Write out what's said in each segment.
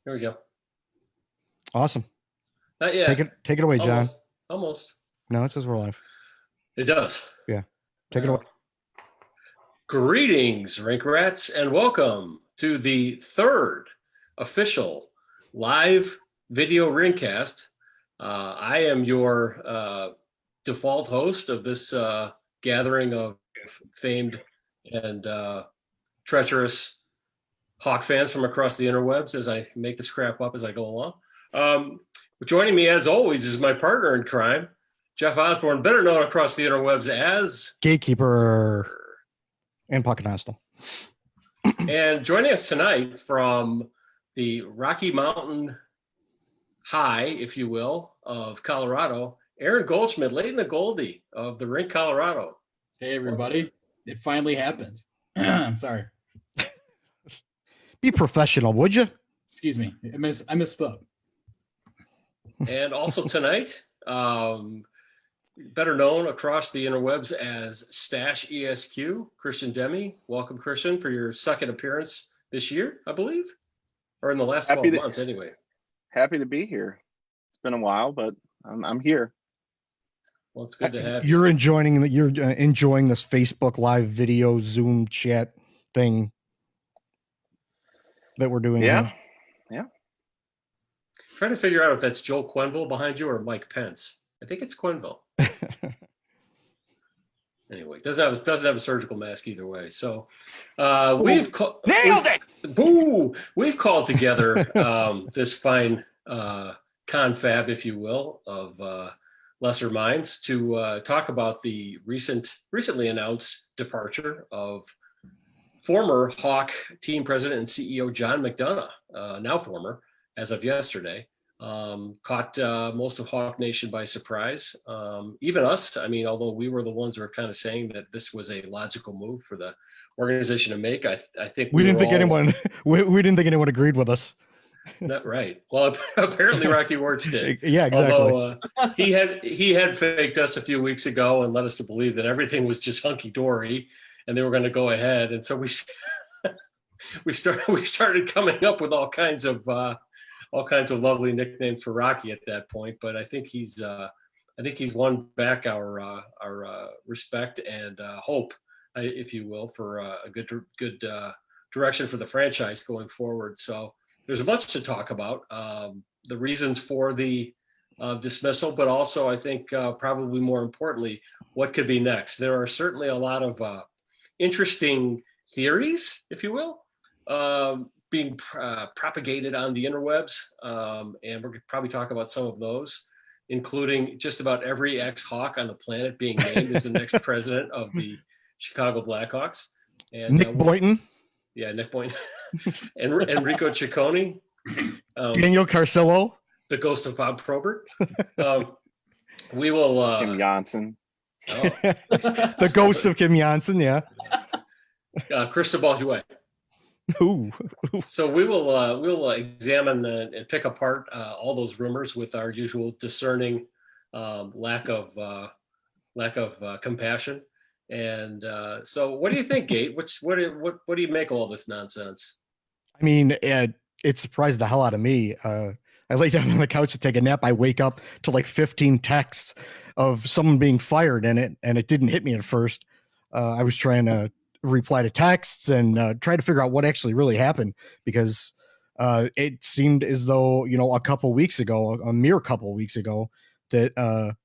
Here we go. Awesome. Not yet. Take it away, John. Almost. No, it says we're live. It does. Yeah. Take it away. Greetings, Rink Rats, and welcome to the third official live video Rinkcast. I am your default host of this gathering of famed and treacherous Hawk fans from across the interwebs as I make this crap up as I go along. Joining me, as always, is my partner in crime, Jeff Osborne, better known across the interwebs as Gatekeeper and Pocket Hostile. And joining us tonight from the Rocky Mountain High, if you will, of Colorado, Aaron Goldschmidt, late in the Goldie of the Rink, Colorado. Hey, everybody. It finally happened. I'm sorry. Be professional, would you? Excuse me. I misspoke. And also tonight, better known across the interwebs as Stash ESQ, Christian Demi. Welcome, Christian, for your second appearance this year, I believe, or in the last 12 months anyway. Happy to be here. It's been a while, but I'm here. Well, it's good to have you. You're enjoying this Facebook live video Zoom chat thing that we're doing. Yeah. Trying to figure out if that's Joe Quenneville behind you or Mike Pence. I think it's Quenneville. Anyway, doesn't have a surgical mask either way. So nailed it. Boo! We've called together this fine confab, if you will, of lesser minds to talk about the recently announced departure of former Hawk team president and CEO John McDonough, now former, as of yesterday. Caught most of Hawk Nation by surprise. Even us, I mean, although we were the ones who were kind of saying that this was a logical move for the organization to make, I think we didn't think anyone agreed with us. Not right. Well, apparently Rocky Wirtz did. Yeah, exactly. Although he had faked us a few weeks ago and led us to believe that everything was just hunky dory and they were going to go ahead. And so we started coming up with all kinds of lovely nicknames for Rocky at that point. But I think he's won back our respect and hope, if you will, for a good direction for the franchise going forward. So there's a bunch to talk about, the reasons for the dismissal, but also I think probably more importantly, what could be next. There are certainly a lot of interesting theories, if you will, being propagated on the interwebs, and we're going to probably talk about some of those, including just about every ex-Hawk on the planet being named as the next president of the Chicago Blackhawks. And Nick Boynton. Yeah, Nick Boynton. Enrico Ciccone. Daniel Carcillo. The ghost of Bob Probert. We will... Kim Janssen. Oh. The ghost of Kim Janssen, yeah. Cristobal Huet. Ooh. So we'll examine and pick apart all those rumors with our usual discerning lack of compassion. And so, what do you think, Gate? What do you make of all this nonsense? I mean, it surprised the hell out of me. I lay down on the couch to take a nap. I wake up to like 15 texts of someone being fired in it, and it didn't hit me at first. I was trying to reply to texts and try to figure out what actually really happened, because it seemed as though, a mere couple weeks ago, that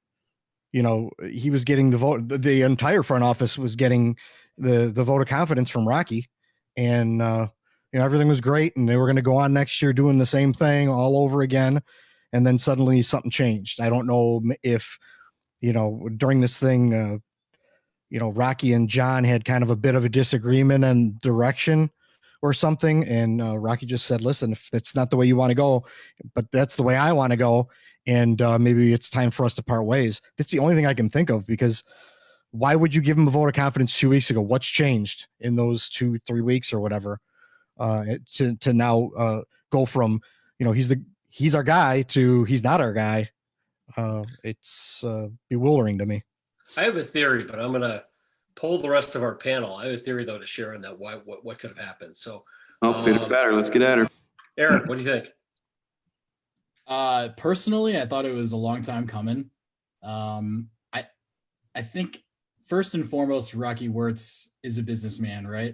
he was getting the vote. The entire front office was getting the vote of confidence from Rocky, and everything was great, and they were going to go on next year doing the same thing all over again. And then suddenly something changed. I don't know if during this thing, Rocky and John had kind of a bit of a disagreement and direction or something. And Rocky just said, listen, if that's not the way you want to go, but that's the way I want to go. And maybe it's time for us to part ways. That's the only thing I can think of, because why would you give him a vote of confidence 2 weeks ago? What's changed in those 2-3 weeks or whatever to now go from, he's our guy to he's not our guy. It's bewildering to me. I have a theory, but I'm going to poll the rest of our panel. I have a theory, though, to share on that. What could have happened. So, pitter patter. Let's get at her. Aaron, what do you think? Personally, I thought it was a long time coming. I think first and foremost, Rocky Wirtz is a businessman, right?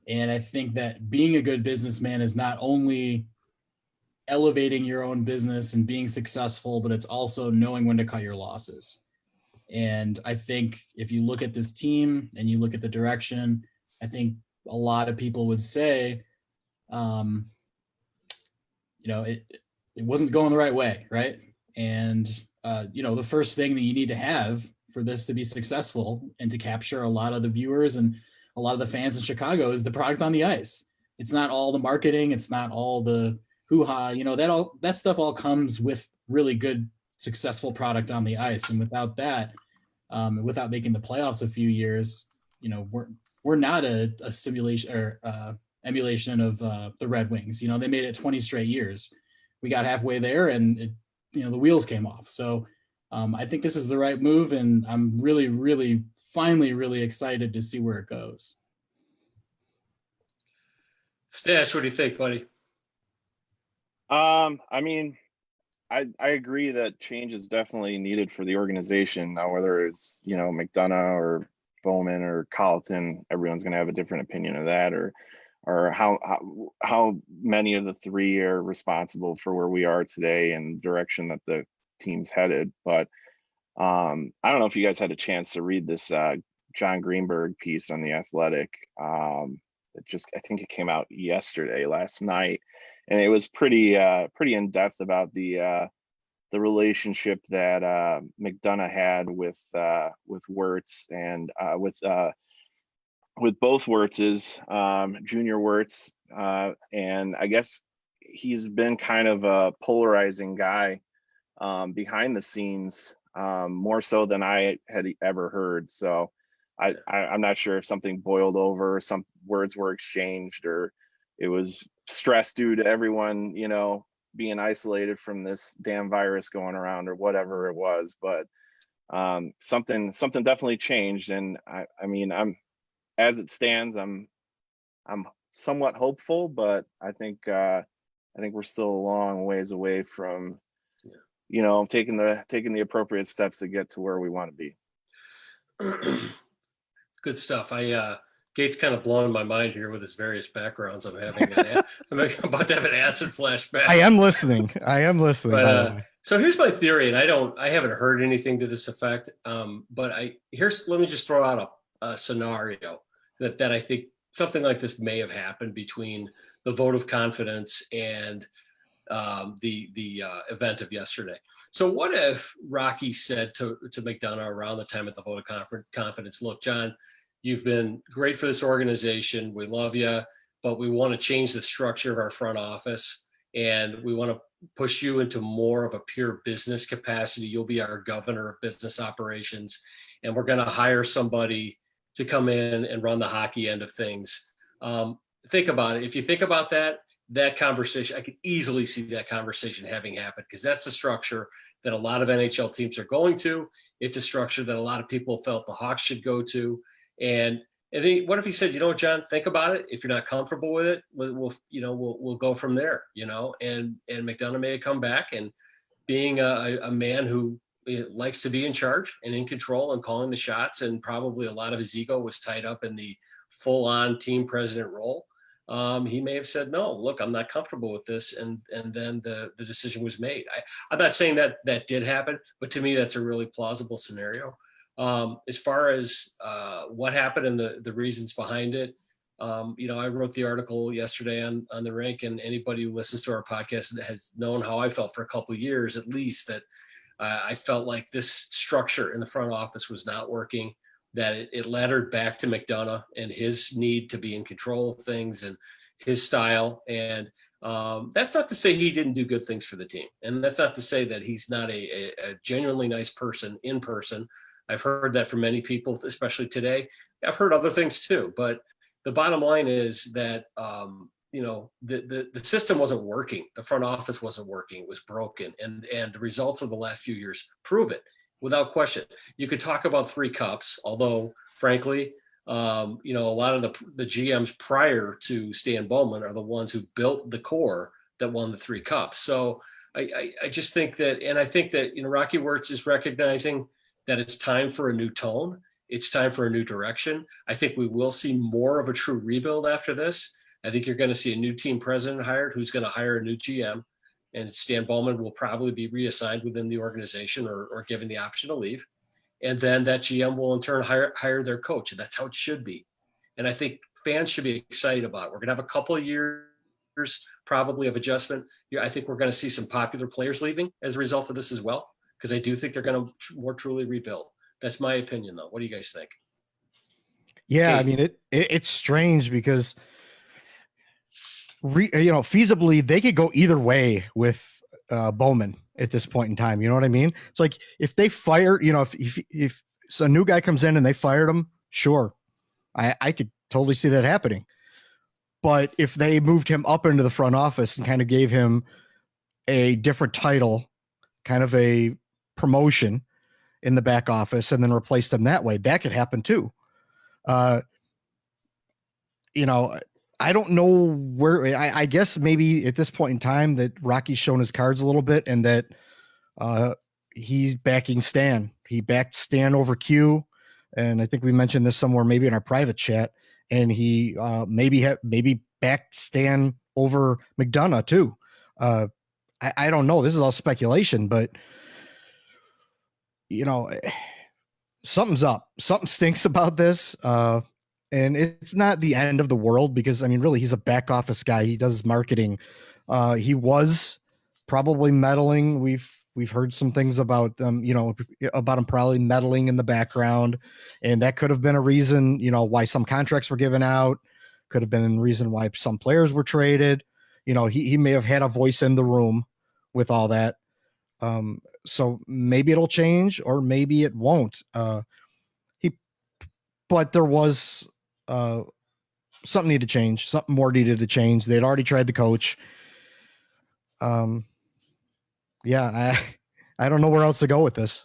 And I think that being a good businessman is not only elevating your own business and being successful, but it's also knowing when to cut your losses. And I think if you look at this team and you look at the direction, I think a lot of people would say, it wasn't going the right way, right? And the first thing that you need to have for this to be successful and to capture a lot of the viewers and a lot of the fans in Chicago is the product on the ice. It's not all the marketing, it's not all the hoo-ha, that stuff all comes with really good, successful product on the ice. And without that, without making the playoffs a few years, we're not a simulation or emulation of the Red Wings. They made it 20 straight years. We got halfway there and the wheels came off. So I think this is the right move, and I'm really, really, finally really excited to see where it goes. Stash, what do you think, buddy? I mean, I agree that change is definitely needed for the organization. Now, whether it's, McDonough or Bowman or Colleton, everyone's going to have a different opinion of that, or how many of the three are responsible for where we are today and direction that the team's headed. But I don't know if you guys had a chance to read this John Greenberg piece on The Athletic. I think it came out last night, and it was pretty in depth about the relationship that McDonough had with Wirtz and with both Wirtzes, Junior Wirtz, and I guess he's been kind of a polarizing guy behind the scenes, more so than I had ever heard. So I'm not sure if something boiled over, some words were exchanged, or it was stress due to everyone, being isolated from this damn virus going around, or whatever it was. But something definitely changed, and I mean, as it stands, I'm somewhat hopeful, but I think we're still a long ways away from, taking the appropriate steps to get to where we want to be. Good stuff. Gates kind of blowing my mind here with his various backgrounds. I'm about to have an acid flashback. I am listening. But, so here's my theory, and I haven't heard anything to this effect. But let me just throw out a scenario that I think something like this may have happened between the vote of confidence and the event of yesterday. So what if Rocky said to McDonough around the time at the vote of confidence, look, John, you've been great for this organization. We love you, but we want to change the structure of our front office, and we want to push you into more of a pure business capacity. You'll be our governor of business operations, and we're going to hire somebody to come in and run the hockey end of things. Think about it. If you think about that conversation, I could easily see that conversation having happened, because that's the structure that a lot of NHL teams are going to. It's a structure that a lot of people felt the Hawks should go to. And then what if he said, John, think about it. If you're not comfortable with it, we'll go from there, and McDonough may have come back, and being a man who likes to be in charge and in control and calling the shots, and probably a lot of his ego was tied up in the full-on team president role. He may have said, no, look, I'm not comfortable with this. And then the decision was made. I'm not saying that did happen, but to me, that's a really plausible scenario. As far as what happened and the reasons behind it, I wrote the article yesterday on the Rink, and anybody who listens to our podcast has known how I felt for a couple of years, at least, that I felt like this structure in the front office was not working, that it laddered back to McDonough and his need to be in control of things and his style. And that's not to say he didn't do good things for the team. And that's not to say that he's not a genuinely nice person in person. I've heard that from many people, especially today. I've heard other things too. But the bottom line is that, the system wasn't working. The front office wasn't working. It was broken. And the results of the last few years prove it without question. You could talk about 3 cups, although frankly, a lot of the GMs prior to Stan Bowman are the ones who built the core that won the 3 cups. So I just think that, and I think that, Rocky Wirtz is recognizing that it's time for a new tone. It's time for a new direction. I think we will see more of a true rebuild after this. I think you're going to see a new team president hired who's going to hire a new GM, and Stan Bowman will probably be reassigned within the organization or given the option to leave. And then that GM will in turn hire their coach. And that's how it should be. And I think fans should be excited about it. We're going to have a couple of years probably of adjustment. I think we're going to see some popular players leaving as a result of this as well, because I do think they're going to more truly rebuild. That's my opinion, though. What do you guys think? Yeah, Hey. I mean, it's strange because, feasibly they could go either way with Bowman at this point in time. You know what I mean? It's like if they fired, if a new guy comes in and they fired him, sure, I could totally see that happening. But if they moved him up into the front office and kind of gave him a different title, kind of a promotion in the back office, and then replaced him that way, that could happen too. I don't know where, I guess maybe at this point in time that Rocky's shown his cards a little bit, and that he's backing Stan. He backed Stan over Q. And I think we mentioned this somewhere, maybe in our private chat, and he maybe backed Stan over McDonough too. I don't know. This is all speculation, but something's up. Something stinks about this. And it's not the end of the world because, I mean, really, he's a back office guy. He does marketing. He was probably meddling. We've heard some things about them, about him probably meddling in the background. And that could have been a reason, why some contracts were given out. Could have been a reason why some players were traded. He may have had a voice in the room with all that. So maybe it'll change or maybe it won't. But there was something needed to change. Something more needed to change. They'd already tried the coach. Yeah, I don't know where else to go with this.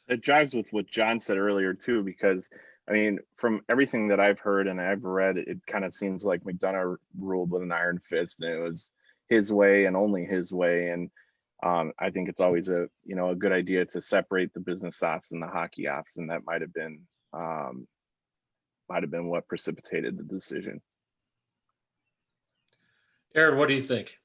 It jives with what John said earlier too, because I mean, from everything that I've heard and I've read, it kind of seems like McDonough ruled with an iron fist, and it was his way and only his way. And I think it's always a good idea to separate the business ops and the hockey ops, and that might have been what precipitated the decision. Aaron, what do you think?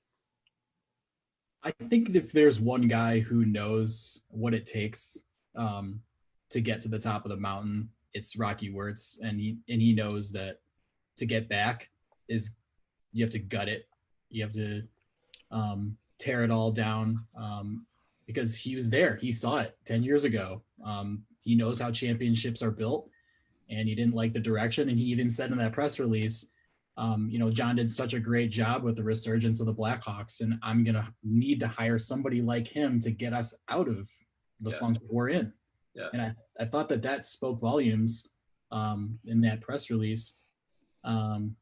I think if there's one guy who knows what it takes to get to the top of the mountain, it's Rocky Wirtz, and he knows that to get back is you have to gut it, you have to tear it all down, because he was there, he saw it 10 years ago. He knows how championships are built, and he didn't like the direction, and he even said in that press release, John did such a great job with the resurgence of the Blackhawks, and I'm going to need to hire somebody like him to get us out of the funk we're in. Yeah. And I thought that spoke volumes in that press release. And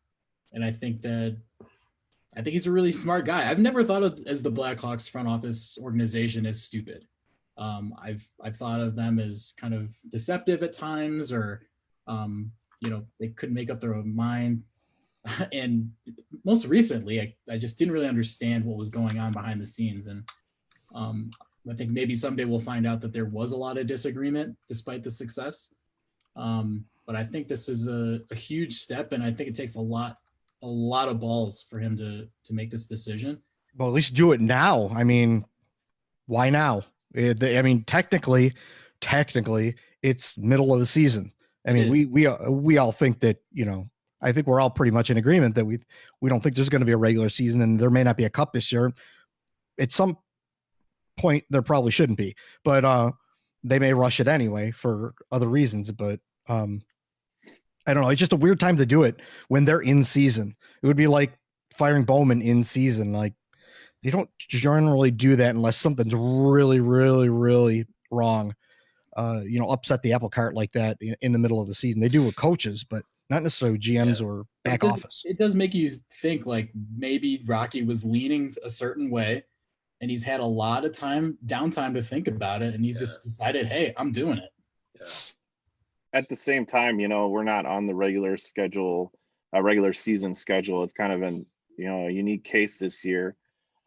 I think he's a really smart guy. I've never thought of as the Blackhawks front office organization as stupid. I've thought of them as kind of deceptive at times, or they couldn't make up their own mind. And most recently, I just didn't really understand what was going on behind the scenes. And I think maybe someday we'll find out that there was a lot of disagreement despite the success. But I think this is a huge step, and I think it takes a lot of balls for him to make this decision. Well, at least do it now. I mean, why now? I mean, technically, it's middle of the season. I mean, we all think that, I think we're all pretty much in agreement that we don't think there's going to be a regular season, and there may not be a cup this year. At some point, there probably shouldn't be, but they may rush it anyway for other reasons. But I don't know. It's just a weird time to do it when they're in season. It would be like firing Bowman in season. Like, they don't generally do that unless something's really, really, really wrong. Upset the apple cart like that in the middle of the season. They do with coaches, but not necessarily GMs or back office. It does make you think like maybe Rocky was leaning a certain way, and he's had a lot of downtime to think about it, and he just decided, hey, I'm doing it. Yeah. At the same time, we're not on the regular season schedule. It's kind of a unique case this year.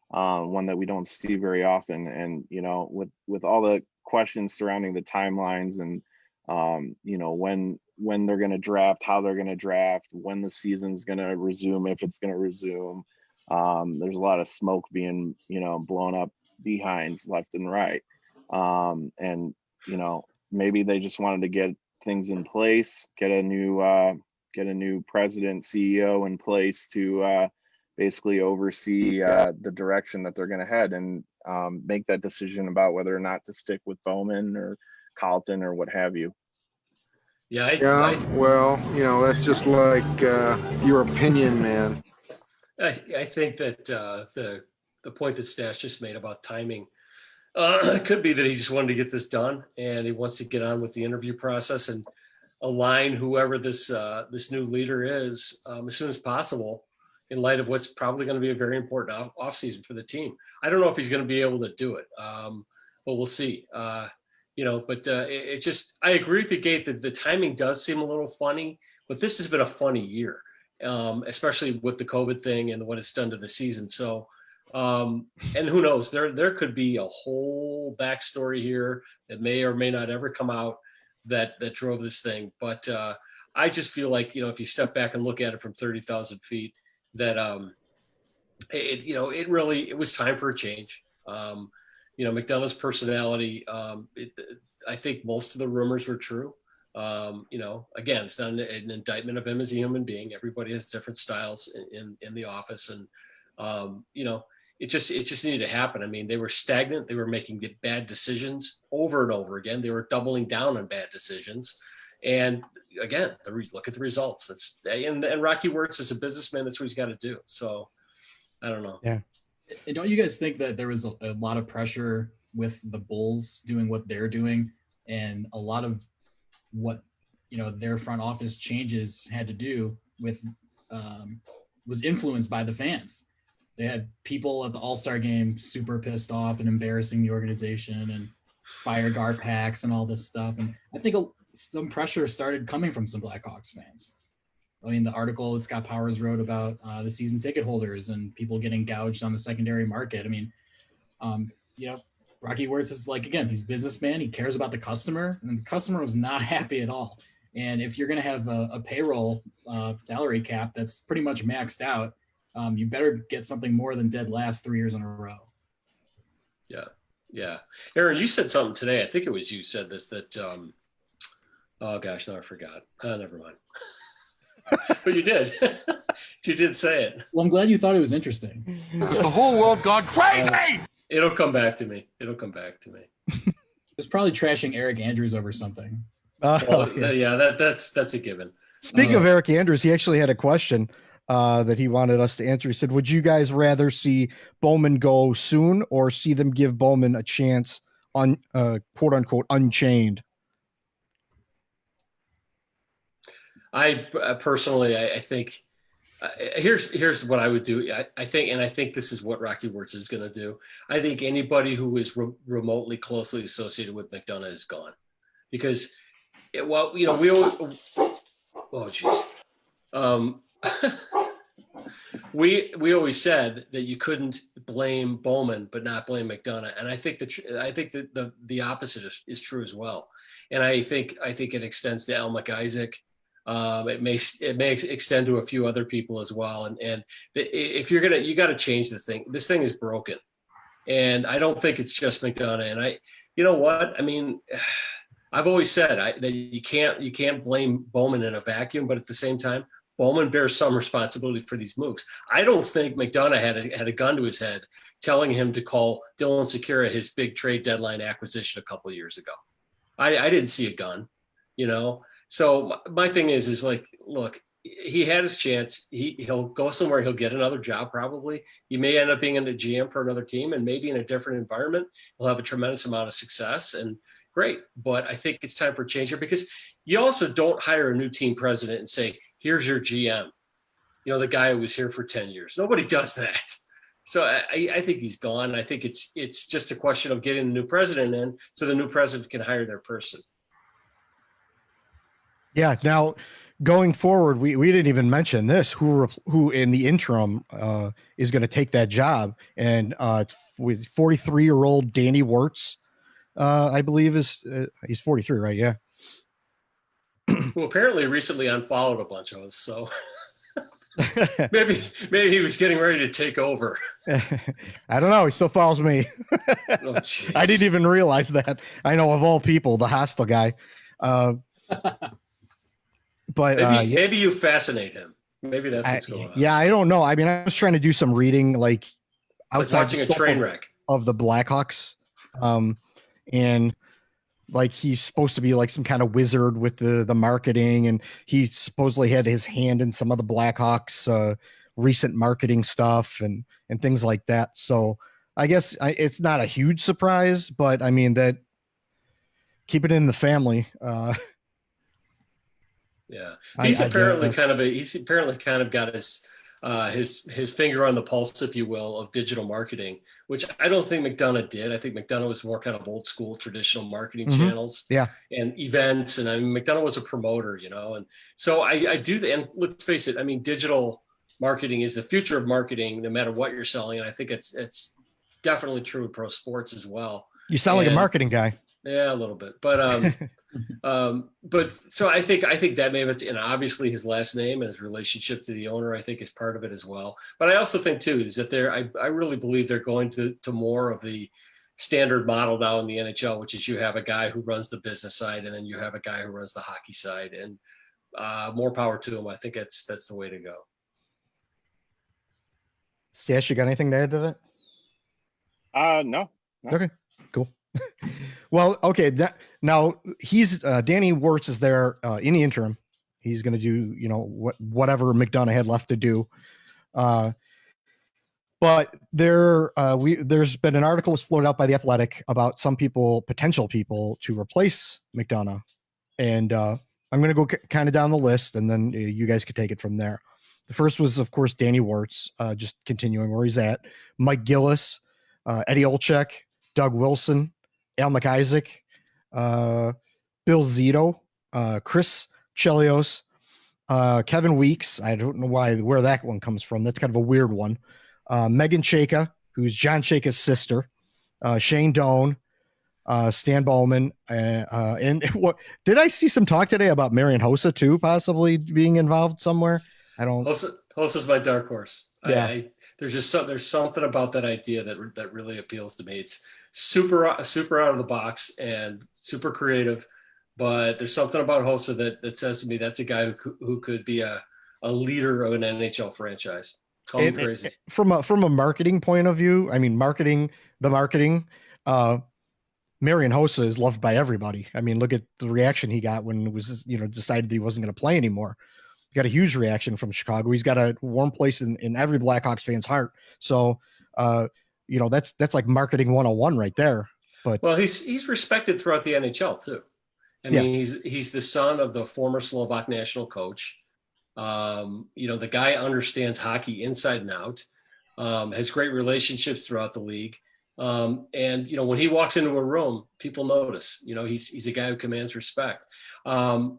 one that we don't see very often. And, you know, with all the questions surrounding the timelines and, you know, when they're going to draft, how they're going to draft, when the season's going to resume, if it's going to resume, there's a lot of smoke being, you know, blown up behinds left and right. And, you know, maybe they just wanted to get things in place, get a new president, CEO in place to basically oversee the direction that they're going to head, and make that decision about whether or not to stick with Bowman or Carlton or what have you. Yeah, well, you know, that's just like your opinion, man. I think that the point that Stash just made about timing, it could be that he just wanted to get this done and he wants to get on with the interview process and align whoever this new leader is as soon as possible, in light of what's probably going to be a very important offseason for the team. I don't know if he's going to be able to do it, but we'll see. You know, but it just, I agree with you, Gate, that the timing does seem a little funny, but this has been a funny year, especially with the COVID thing and what it's done to the season. So, and who knows, there could be a whole backstory here that may or may not ever come out that drove this thing. But I just feel like, you know, if you step back and look at it from 30,000 feet, that, it was time for a change. You know, McDonough's personality, I think most of the rumors were true. You know, again, it's not an indictment of him as a human being. Everybody has different styles in the office. And, you know, it just needed to happen. I mean, they were stagnant. They were making bad decisions over and over again. They were doubling down on bad decisions. And again, look at the results. And Rocky Wirtz is a businessman. That's what he's got to do. So I don't know. Yeah. And don't you guys think that there was a lot of pressure with the Bulls doing what they're doing, and a lot of what, you know, their front office changes had to do with was influenced by the fans? They had people at the All-Star game super pissed off and embarrassing the organization and fire guard packs and all this stuff. And I think some pressure started coming from some Blackhawks fans. I mean, the article that Scott Powers wrote about the season ticket holders and people getting gouged on the secondary market. I mean, you know, Rocky Wirtz is like, again, he's a businessman. He cares about the customer, and the customer was not happy at all. And if you're going to have a payroll salary cap that's pretty much maxed out, you better get something more than dead last 3 years in a row. Yeah. Yeah. Aaron, you said something today. I think it was you said this, that, oh gosh, no, I forgot. Never mind. But you did. You did say it. Well, I'm glad you thought it was interesting. Has the whole world gone crazy? It'll come back to me. It's probably trashing Eric Andrews over something. That's a given. Speaking of Eric Andrews, he actually had a question that he wanted us to answer. He said, would you guys rather see Bowman go soon or see them give Bowman a chance on quote unquote unchained? I personally, I think here's what I would do. I think this is what Rocky Wirtz is going to do. I think anybody who is remotely closely associated with McDonough is gone, because, well, you know, we always said that you couldn't blame Bowman but not blame McDonough, and I think that the opposite is true as well. And I think it extends to Elmick Isaac. It may extend to a few other people as well. And if you got to change this thing. This thing is broken, and I don't think it's just McDonough. And you know what? I mean, I've always said that you can't blame Bowman in a vacuum, but at the same time, Bowman bears some responsibility for these moves. I don't think McDonough had a gun to his head telling him to call Dylan Secura his big trade deadline acquisition a couple of years ago. I didn't see a gun, you know. So my thing is like, look, he had his chance. He'll go somewhere. He'll get another job. Probably he may end up being in a GM for another team, and maybe in a different environment. He'll have a tremendous amount of success, and great. But I think it's time for a change here, because you also don't hire a new team president and say, here's your GM, you know, the guy who was here for 10 years. Nobody does that. So I think he's gone. I think it's just a question of getting the new president in so the new president can hire their person. Yeah. Now, going forward, we didn't even mention this. Who in the interim is going to take that job, and it's with 43-year-old Danny Wirtz, I believe is he's 43, right? Yeah. Who apparently recently unfollowed a bunch of us. So maybe he was getting ready to take over. I don't know. He still follows me. Oh, I didn't even realize that. I know, of all people, the hostile guy. But maybe you fascinate him. Maybe that's what's going on. Yeah, I don't know. I mean, I was trying to do some reading, like outside watching a train wreck of the Blackhawks, and like he's supposed to be like some kind of wizard with the marketing, and he supposedly had his hand in some of the Blackhawks recent marketing stuff and things like that. So I guess it's not a huge surprise, but I mean, that keep it in the family. Yeah, he's apparently kind of got his finger on the pulse, if you will, of digital marketing, which I don't think McDonough did. I think McDonough was more kind of old school, traditional marketing channels, and events. And I mean, McDonough was a promoter, and so I do. And let's face it, I mean, digital marketing is the future of marketing, no matter what you're selling. And I think it's definitely true in pro sports as well. You sound like a marketing guy. Yeah, a little bit, but but so I think that maybe it's, and obviously his last name and his relationship to the owner, I think, is part of it as well. But I also think too is that I really believe they're going to more of the standard model now in the NHL, which is you have a guy who runs the business side and then you have a guy who runs the hockey side, and more power to him. I think that's the way to go. Stash, you got anything to add to that? No. Okay, cool. Well, okay. Now he's Danny Wirtz is there in the interim. He's going to do whatever McDonough had left to do. But there's been an article was floated out by the Athletic about some potential people to replace McDonough, and I'm going to go kind of down the list, and then you guys could take it from there. The first was, of course, Danny Wirtz, just continuing where he's at. Mike Gillis, Eddie Olczyk, Doug Wilson, Al McIsaac, Bill Zito, Chris Chelios, Kevin Weeks. I don't know where that one comes from. That's kind of a weird one. Megan Chayka, who's John Chayka's sister, Shane Doan, Stan Bowman, and what did I see some talk today about Marian Hossa too, possibly being involved somewhere? I don't. Hossa's my dark horse. Yeah. There's something about that idea that really appeals to me. It's super out of the box and super creative, but there's something about Hossa that says to me that's a guy who could be a leader of an NHL franchise. Call me crazy. From a marketing point of view, I mean, Marian Hossa is loved by everybody. I mean, look at the reaction he got when it was decided that he wasn't going to play anymore. He got a huge reaction from Chicago. He's got a warm place in every Blackhawks fan's heart. So, that's like marketing 101 right there. But well, he's respected throughout the NHL too. I mean, he's the son of the former Slovak national coach. The guy understands hockey inside and out, has great relationships throughout the league. And when he walks into a room, people notice, he's a guy who commands respect. I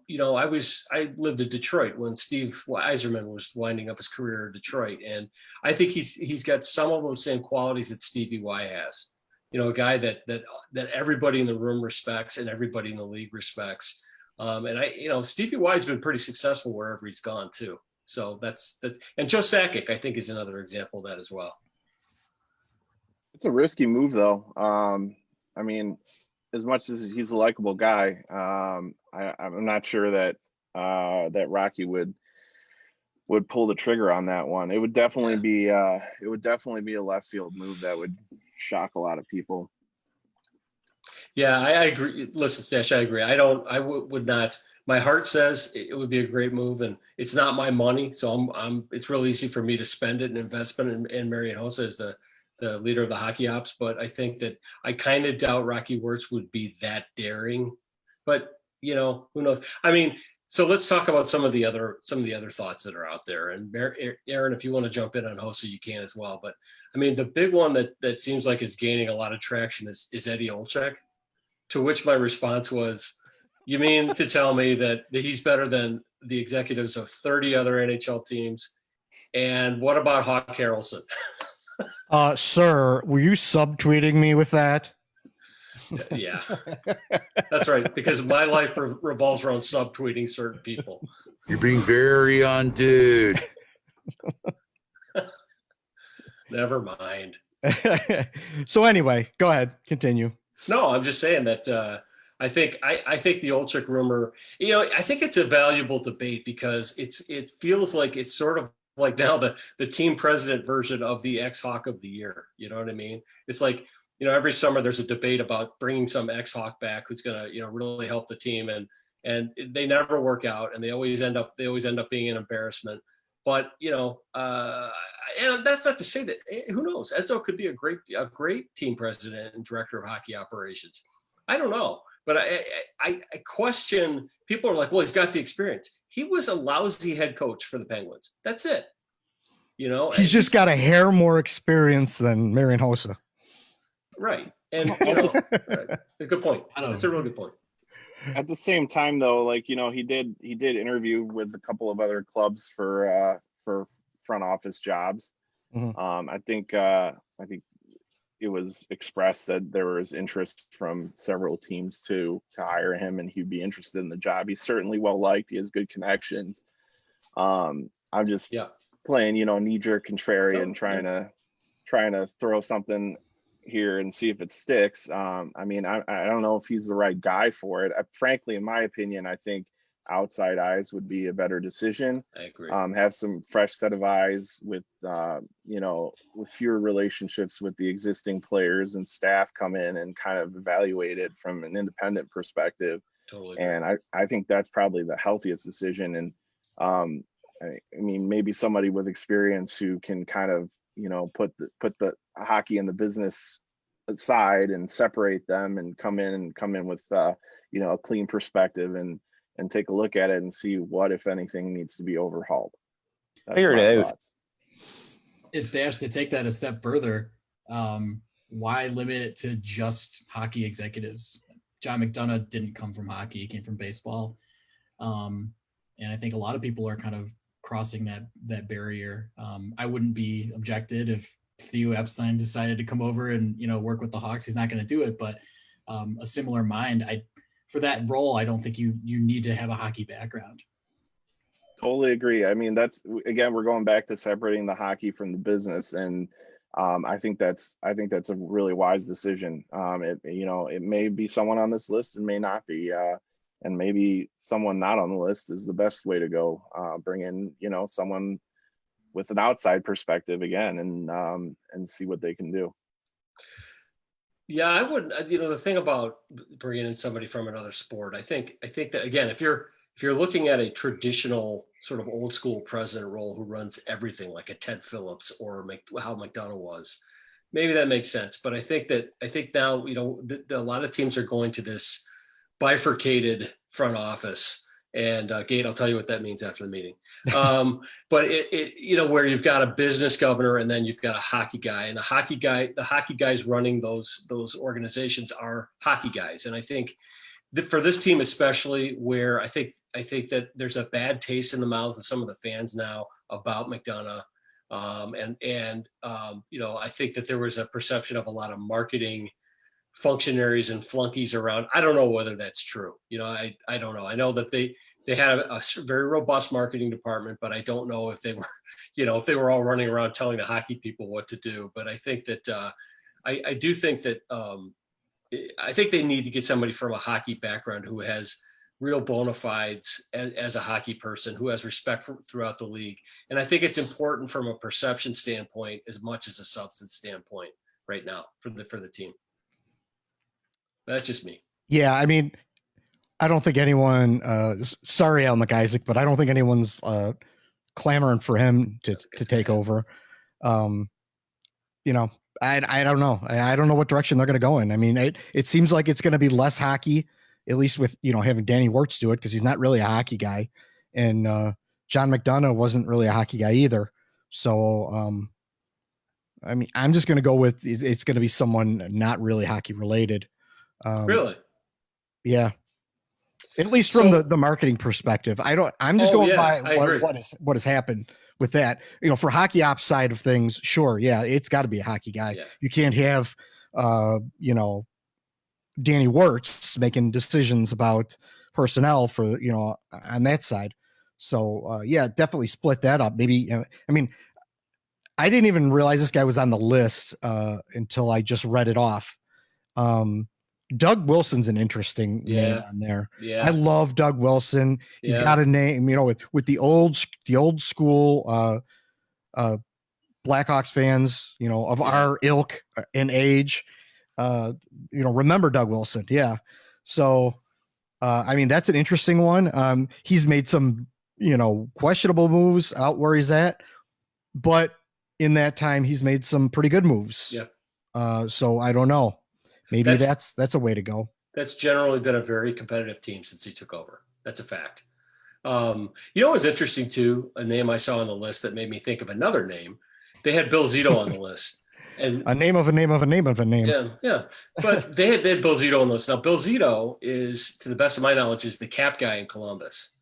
lived in Detroit when Steve Yzerman was winding up his career in Detroit. And I think he's got some of those same qualities that Stevie Y has, a guy that everybody in the room respects and everybody in the league respects. And Stevie Y has been pretty successful wherever he's gone too. So that's and Joe Sakic, I think, is another example of that as well. It's a risky move though. I mean, as much as he's a likable guy, I'm not sure that that Rocky would pull the trigger on that one. It would definitely be a left field move that would shock a lot of people. Yeah, I agree. Listen, Stash, I agree. I would not. My heart says it would be a great move, and it's not my money, so it's real easy for me to spend it in investment in Marian Hossa as the leader of the hockey ops. But I think that I kind of doubt Rocky Wirtz would be that daring. But who knows? I mean, so let's talk about some of the other thoughts that are out there. And Aaron, if you want to jump in on Hossa, you can as well. But I mean, the big one that seems like it's gaining a lot of traction is Eddie Olczyk. To which my response was, You mean to tell me that he's better than the executives of 30 other NHL teams? And what about Hawk Harrelson? Sir, were you subtweeting me with that? Yeah, that's right. Because my life revolves around subtweeting certain people. You're being very undude. Never mind. So anyway, go ahead, continue. No, I'm just saying that I think the Olczyk rumor, I think it's a valuable debate because it feels like it's sort of like now the team president version of the ex-Hawk of the year. You know what I mean? It's like, every summer there's a debate about bringing some ex-Hawk back who's going to, really help the team, and they never work out, and they always end up being an embarrassment. But and that's not to say that who knows, Edzo could be a great team president and director of hockey operations. I don't know, but I question. People are like, well, he's got the experience. He was a lousy head coach for the Penguins. That's it. He's just got a hair more experience than Marian Hossa. Right. And right. A good point. That's a real good point. At the same time, though, like, he did interview with a couple of other clubs for front office jobs. Mm-hmm. I think it was expressed that there was interest from several teams to hire him, and he'd be interested in the job. He's certainly well liked. He has good connections. I'm just playing, knee-jerk contrarian, trying to throw something here and see if it sticks. I don't know if he's the right guy for it. Frankly, in my opinion, I think outside eyes would be a better decision. I agree. Have some fresh set of eyes with with fewer relationships with the existing players and staff come in and kind of evaluate it from an independent perspective. Totally. And I think that's probably the healthiest decision. And maybe somebody with experience who can kind of put the hockey and the business aside and separate them and come in with a clean perspective and take a look at it and see what, if anything, needs to be overhauled. Figure it out. It's Dash, to take that a step further. Why limit it to just hockey executives? John McDonough didn't come from hockey; he came from baseball, and I think a lot of people are kind of crossing that barrier. I wouldn't be objected if Theo Epstein decided to come over and work with the Hawks. He's not going to do it, but a similar mind. For that role, I don't think you need to have a hockey background. Totally agree. That's, again, we're going back to separating the hockey from the business, and I think that's a really wise decision. It may be someone on this list and may not be, and maybe someone not on the list is the best way to go. Bring in someone with an outside perspective again, and see what they can do. Yeah, I would. The thing about bringing in somebody from another sport, I think that, again, if you're looking at a traditional sort of old school president role who runs everything, like a Ted Phillips or how McDonough was, maybe that makes sense. But I think now a lot of teams are going to this bifurcated front office. And Gate, I'll tell you what that means after the meeting. But where you've got a business governor and then you've got a hockey guy, and the hockey guys running those organizations are hockey guys. And I think that for this team especially, where I think that there's a bad taste in the mouths of some of the fans now about McDonough, I think that there was a perception of a lot of marketing functionaries and flunkies around. I don't know whether that's true. I don't know. I know that they had a very robust marketing department, but I don't know if they were, if they were all running around telling the hockey people what to do. But I think that I do think that I think they need to get somebody from a hockey background who has real bona fides as a hockey person, who has respect throughout the league. And I think it's important from a perception standpoint as much as a substance standpoint right now for the team. That's just me. Yeah, I don't think anyone. Sorry, Al McIsaac, but I don't think anyone's clamoring for him to take over. I don't know. I don't know what direction they're going to go in. It seems like it's going to be less hockey, at least with having Danny Wirtz do it, because he's not really a hockey guy, and John McDonough wasn't really a hockey guy either. So, I'm just going to go with it's going to be someone not really hockey related. Really? Yeah. At least from So- the marketing perspective. I'm just Oh, going yeah, by I agree. what has happened with that. For hockey ops side of things, sure, yeah, it's got to be a hockey guy. Yeah. You can't have Danny Wirtz making decisions about personnel for on that side. So yeah, definitely split that up. Maybe I didn't even realize this guy was on the list until I just read it off. Doug Wilson's an interesting name on there. Yeah. I love Doug Wilson. He's Yeah. got a name, with the old school Blackhawks fans, of our ilk and age. Remember Doug Wilson. Yeah. So that's an interesting one. He's made some, questionable moves out where he's at, but in that time he's made some pretty good moves. Yeah. So I don't know. Maybe that's a way to go. That's generally been a very competitive team since he took over. That's a fact. What's interesting too, a name I saw on the list that made me think of another name. They had Bill Zito on the list. And a name of a name of a name of a name. Yeah. But they had Bill Zito on the list. Now, Bill Zito is, to the best of my knowledge, is the cap guy in Columbus.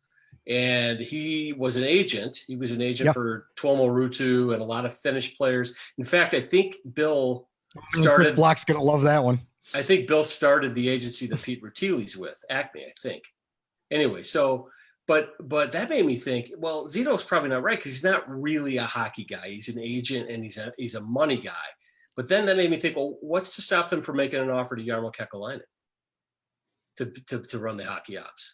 And he was an agent. He was an agent for Tuomo Ruutu and a lot of Finnish players. In fact, I think Bill started. Chris Block's going to love that one. I think Bill started the agency that Pete Rutili's with, Acme, I think. Anyway, so, but that made me think, well, Zito's probably not right because he's not really a hockey guy. He's an agent and he's a money guy. But then that made me think, well, what's to stop them from making an offer to Jarmo Kekalainen to run the hockey ops?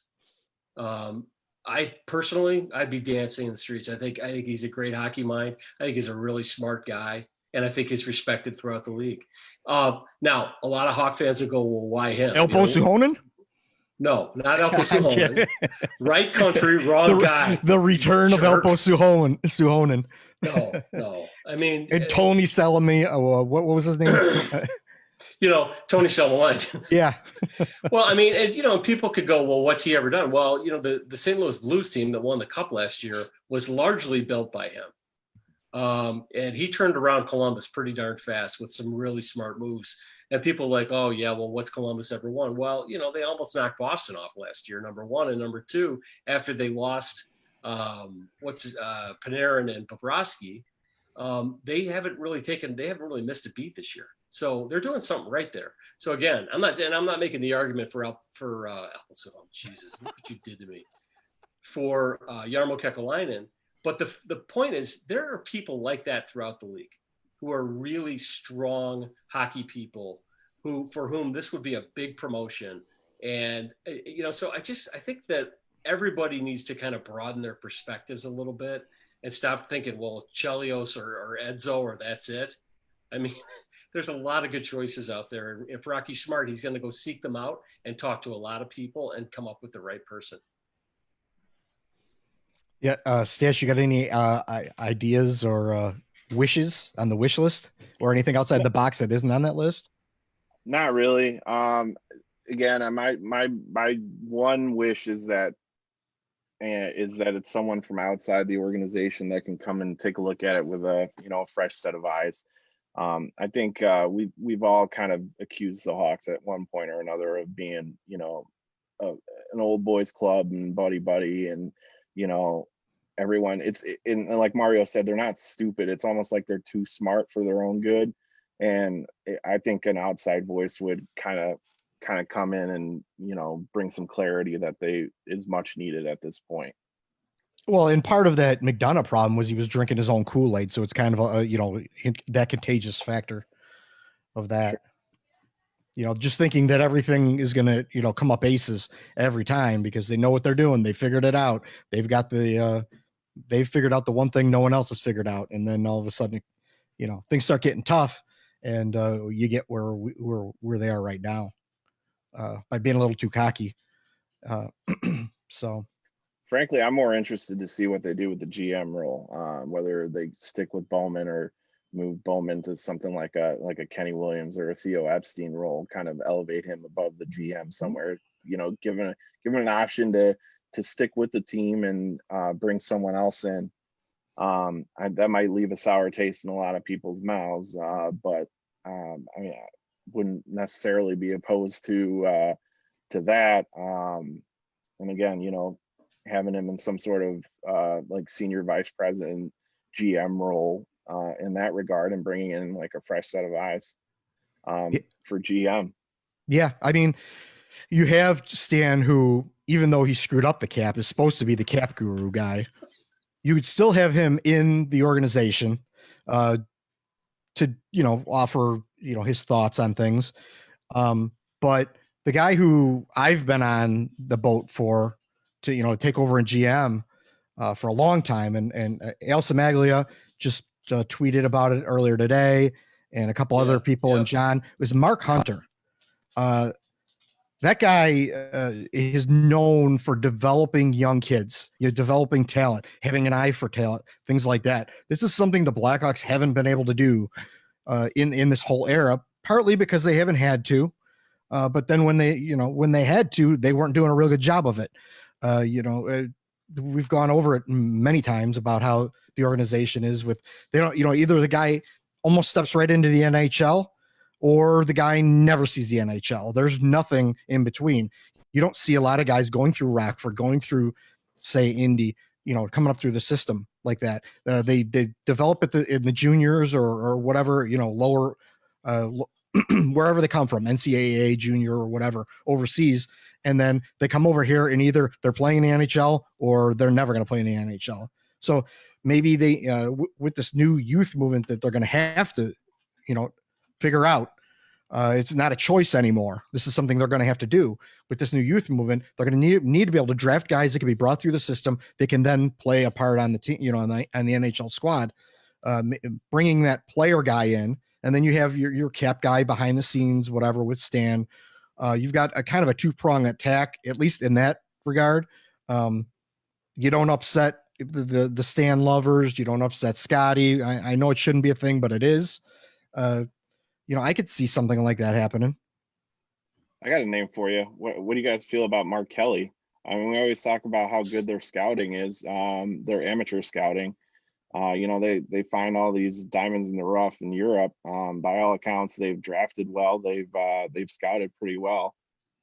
I personally, I'd be dancing in the streets. I think he's a great hockey mind. I think he's a really smart guy. And I think he's respected throughout the league. Now, a lot of Hawk fans will go, well, why him? Elpo Suhonen? No, not Elpo Suhonen. Right country, wrong guy. The return Jerk. of Elpo Suhonen. No. I mean, and Tony Salami. What was his name? Tony Shalmaline. Yeah. Well, I mean, and people could go, well, what's he ever done? Well, the St. Louis Blues team that won the Cup last year was largely built by him. And he turned around Columbus pretty darn fast with some really smart moves. And people are like, oh yeah, well, what's Columbus ever won? Well, they almost knocked Boston off last year, number one, and number two, after they lost Panarin and Bobrovsky, they haven't really missed a beat this year. So they're doing something right there. So again, I'm not making the argument for Jesus, look what you did to me, for Jarmo Kekalainen. But the point is, there are people like that throughout the league who are really strong hockey people for whom this would be a big promotion. And, so I think that everybody needs to kind of broaden their perspectives a little bit and stop thinking, well, Chelios or Edzo, or that's it. I mean, there's a lot of good choices out there. And if Rocky's smart, he's going to go seek them out and talk to a lot of people and come up with the right person. Yeah, Stash, you got any ideas or wishes on the wish list, or anything outside the box that isn't on that list? Not really. Again, my one wish is that it's someone from outside the organization that can come and take a look at it with a fresh set of eyes. I think we've all kind of accused the Hawks at one point or another of being an old boys club and buddy and everyone, and like Mario said, they're not stupid. It's almost like they're too smart for their own good. And I think an outside voice would kind of come in and, bring some clarity that is much needed at this point. Well, and part of that McDonough problem was he was drinking his own Kool-Aid. So it's kind of that contagious factor of that. Sure. Just thinking that everything is going to, come up aces every time because they know what they're doing. They figured it out. They've got they've figured out the one thing no one else has figured out. And then all of a sudden, things start getting tough and you get where they are right now by being a little too cocky. So. Frankly, I'm more interested to see what they do with the GM role, whether they stick with Bowman or move Bowman to something like a Kenny Williams or a Theo Epstein role, kind of elevate him above the GM somewhere, given an option to stick with the team and bring someone else in. That might leave a sour taste in a lot of people's mouths, but I mean, I wouldn't necessarily be opposed to that. And again, having him in some sort of like senior vice president, GM role in that regard, and bringing in like a fresh set of eyes for GM. Yeah, I mean, you have Stan, who, even though he screwed up the cap, is supposed to be the cap guru guy. You would still have him in the organization to, offer, his thoughts on things. But the guy who I've been on the boat for to, take over in GM for a long time, and Al Samaglia just tweeted about it earlier today, and a couple other people, and John, was Mark Hunter. That guy is known for developing young kids, developing talent, having an eye for talent, things like that. This is something the Blackhawks haven't been able to do in this whole era, partly because they haven't had to. But then when they had to, they weren't doing a real good job of it. We've gone over it many times about how the organization is with, they don't, either the guy almost steps right into the NHL, or the guy never sees the NHL. There's nothing in between. You don't see a lot of guys going through Rockford, going through, say, Indy, coming up through the system like that. They develop it in the juniors or whatever, lower, wherever they come from, NCAA, junior, or whatever, overseas. And then they come over here, and either they're playing in the NHL or they're never going to play in the NHL. So maybe they, with this new youth movement that they're going to have to, figure out, it's not a choice anymore. This is something they're going to have to do with this new youth movement. They're going to need to be able to draft guys that can be brought through the system. They can then play a part on the team, on the NHL squad, bringing that player guy in. And then you have your cap guy behind the scenes, whatever, with Stan. You've got a kind of a two-prong attack, at least in that regard. You don't upset the Stan lovers. You don't upset Scotty. I know it shouldn't be a thing, but it is. I could see something like that happening. I got a name for you. What do you guys feel about Mark Kelly? I mean, we always talk about how good their scouting is, their amateur scouting. They find all these diamonds in the rough in Europe. By all accounts, they've drafted well. They've scouted pretty well.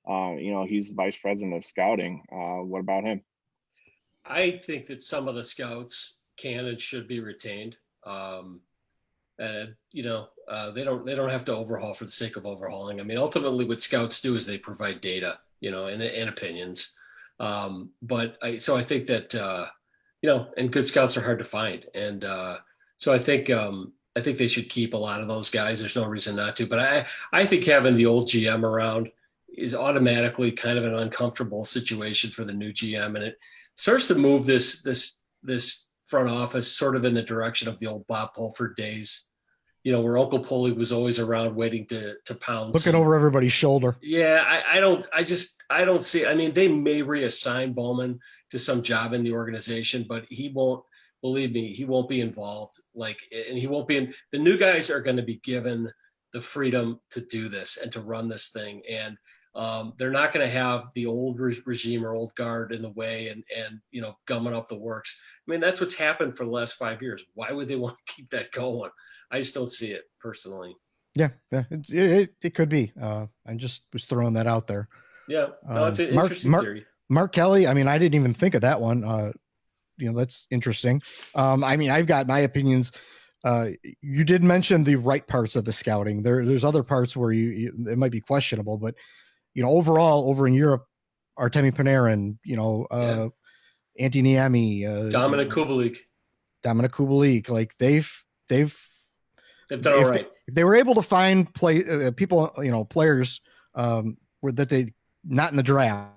He's vice president of scouting. What about him? I think that some of the scouts can and should be retained. They don't have to overhaul for the sake of overhauling. I mean, ultimately what scouts do is they provide data, and opinions. I think that, and good scouts are hard to find. And so I think they should keep a lot of those guys. There's no reason not to, but I think having the old GM around is automatically kind of an uncomfortable situation for the new GM. And it starts to move this front office sort of in the direction of the old Bob Pulford days, where Uncle Pulley was always around waiting to pound. Looking over everybody's shoulder. Yeah. I don't see, I mean, they may reassign Bowman to some job in the organization, but he won't, believe me, he won't be involved. And he won't be the new guys are going to be given the freedom to do this and to run this thing. And they're not going to have the old regime or old guard in the way and gumming up the works. I mean, that's what's happened for the last 5 years. Why would they want to keep that going? I just don't see it personally. Yeah, it could be. I just was throwing that out there. Yeah, no, it's an interesting theory. Mark Kelly, I mean, I didn't even think of that one. That's interesting. I mean, I've got my opinions. You did mention the right parts of the scouting. There's other parts where it might be questionable, but overall, over in Europe, Artemi Panarin, Antti Niemi, Dominic Kubalik, like they've done all right. If they were able to find players that they not in the draft,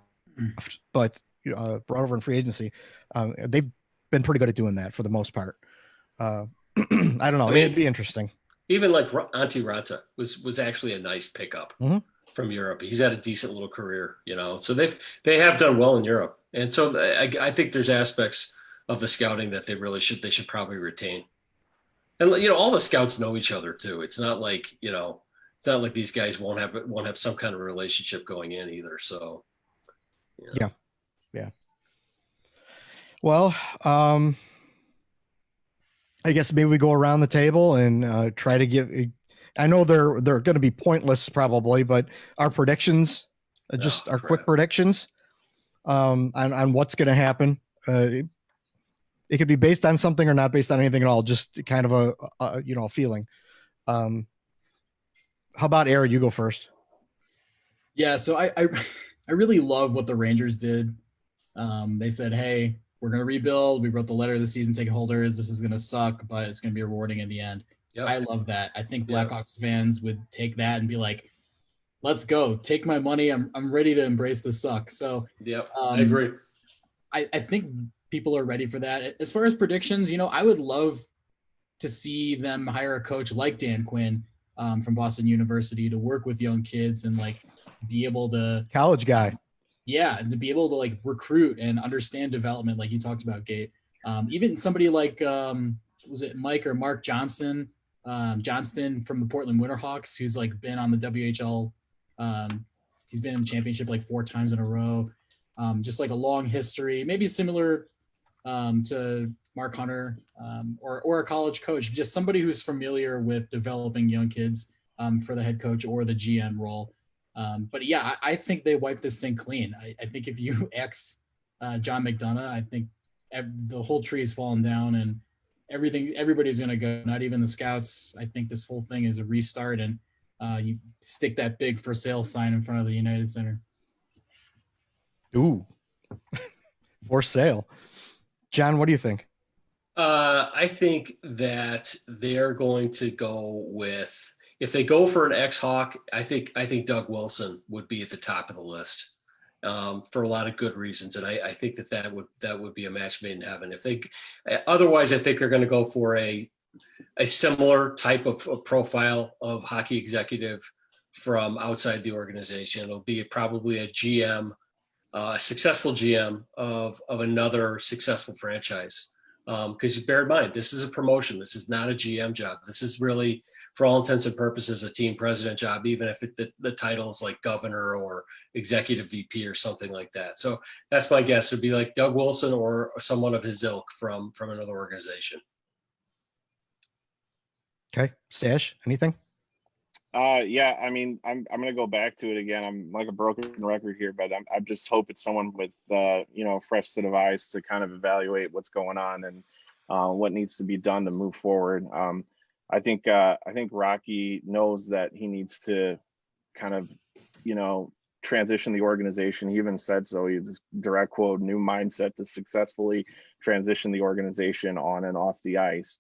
but brought over in free agency, they've been pretty good at doing that for the most part. I don't know. It'd be interesting. Even like Antti Ranta was actually a nice pickup from Europe. He's had a decent little career, so they have done well in Europe. And so I think there's aspects of the scouting that they should probably retain. And all the scouts know each other too. It's not like these guys won't have some kind of relationship going in either. So yeah. Well, I guess maybe we go around the table and try to give. I know they're going to be pointless probably, but our predictions, quick predictions. on what's going to happen. It could be based on something or not based on anything at all. Just kind of a feeling. How about Aaron? You go first. Yeah, so I really love what the Rangers did. They said, hey, we're going to rebuild. We wrote the letter to the season ticket holders. This is going to suck, but it's going to be rewarding in the end. Yep. I love that. I think Blackhawks fans would take that and be like, let's go. Take my money. I'm ready to embrace the suck. So I agree. I think people are ready for that. As far as predictions, I would love to see them hire a coach like Dan Quinn from Boston University to work with young kids and like be able to college guy. Yeah. And to be able to like recruit and understand development. Like you talked about, Gate. Even somebody like, was it Mike or Mark Johnston from the Portland Winterhawks, who's like been on the WHL. He's been in the championship like 4 times in a row. Just like a long history, maybe similar to Mark Hunter or a college coach, just somebody who's familiar with developing young kids for the head coach or the GM role. But yeah, I think they wiped this thing clean. I think if you X John McDonough, I think the whole tree is falling down and everybody's going to go, not even the scouts. I think this whole thing is a restart, and you stick that big for sale sign in front of the United Center. Ooh, for sale. John, what do you think? I think that they're going to go with, if they go for an ex-Hawk, I think Doug Wilson would be at the top of the list for a lot of good reasons. And I think that would be a match made in heaven. Otherwise, I think they're going to go for a similar type of profile of hockey executive from outside the organization. It'll be probably a GM, a successful GM of another successful franchise. Because bear in mind, this is a promotion. This is not a GM job. This is really, for all intents and purposes, a team president job, even if the title is like governor or executive VP or something like that. So that's my guess. It would be like Doug Wilson or someone of his ilk from another organization. Okay. Sash, anything? Yeah, I mean, I'm going to go back to it again. I'm like a broken record here, but I just hope it's someone with, a fresh set of eyes to kind of evaluate what's going on and what needs to be done to move forward. I think Rocky knows that he needs to kind of, transition the organization. He even said so. He was direct quote, new mindset to successfully transition the organization on and off the ice.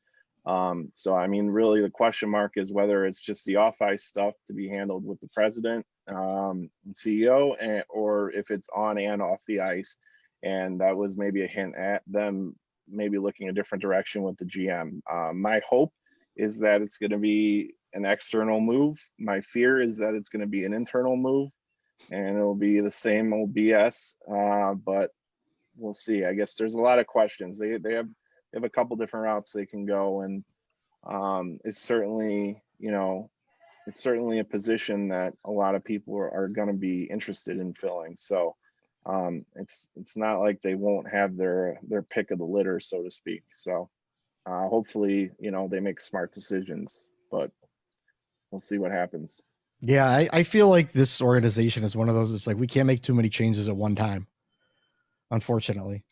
So, I mean, really the question mark is whether it's just the off ice stuff to be handled with the president and CEO, or if it's on and off the ice. And that was maybe a hint at them maybe looking a different direction with the GM. My hope is that it's going to be an external move. My fear is that it's going to be an internal move and it'll be the same old BS. But we'll see. I guess there's a lot of questions. They have a couple different routes they can go, and it's certainly a position that a lot of people are going to be interested in filling. So it's not like they won't have their pick of the litter, so to speak. So hopefully they make smart decisions, but we'll see what happens. Yeah, I feel like this organization is one of those. It's like we can't make too many changes at one time, unfortunately.